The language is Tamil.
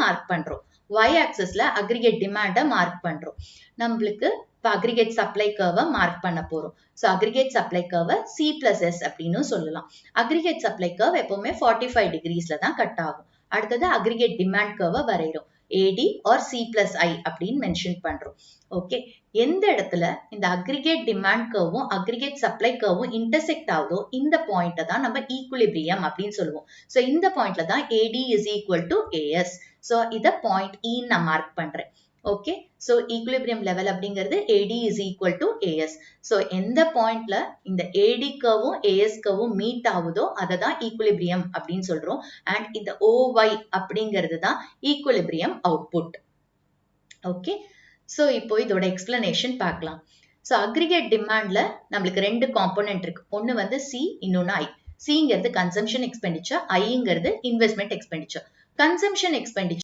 மார்க் பண்றோம். y ஆக்சிஸ்ல அக்ரிகேட் டிமாண்ட மார்க் பண்றோம். நம்மளுக்கு இப்போ அக்ரிகேட் சப்ளை கர்வை மார்க் பண்ண போறோம். ஸோ அக்ரிகேட் சப்ளை கர்வை C+S அப்படின்னு சொல்லலாம். அக்ரிகேட் சப்ளை கர்வ் எப்பவுமே 45 டிகிரிஸ்ல தான் கட் ஆகும். அடுத்தது அக்ரிகேட் டிமாண்ட் கர்வை வரைகிறோம். AD or C+I அப்படின்னு மென்ஷன் பண்றோம். ஓகே, எந்த இடத்துல இந்த அக்ரிகேட் டிமாண்ட் கர்வும் அக்ரிகேட் சப்ளை கர்வும் இன்டர்செக்ட் ஆகுதோ இந்த பாயிண்ட்டை தான் நம்ம ஈக்குலிபிரியம் அப்படின்னு சொல்லுவோம். ஸோ இந்த பாயிண்ட்ல தான் AD is equal to AS. So இதை பாயிண்ட் E நான் மார்க் பண்றேன். ஓகே, ஸோ ஈக்குலிபிரியம் லெவல் அப்படிங்கிறது AD is equal to AS. So எந்த பாயிண்ட்ல இந்த AD கர்வும் AS கர்வும் மீட் ஆகுதோ அதை தான் ஈக்குலிபிரியம் அப்படின்னு சொல்றோம். அண்ட் இந்த OY அப்படிங்கிறது தான் ஈக்குலிபிரியம் அவுட்புட். ஓகே, ஸோ இப்போ இதோட எக்ஸ்பிளனேஷன் பார்க்கலாம். ஸோ அக்ரிகேட் டிமாண்ட்ல நம்மளுக்கு ரெண்டு காம்போனன்ட் இருக்கு. ஒன்று வந்து C, இன்னொன்று I. Cங்கிறது கன்சம்ஷன் எக்ஸ்பெண்டிச்சர், Iங்கிறது இன்வெஸ்ட்மெண்ட் எக்ஸ்பெண்டிச்சர். Consumption expenditure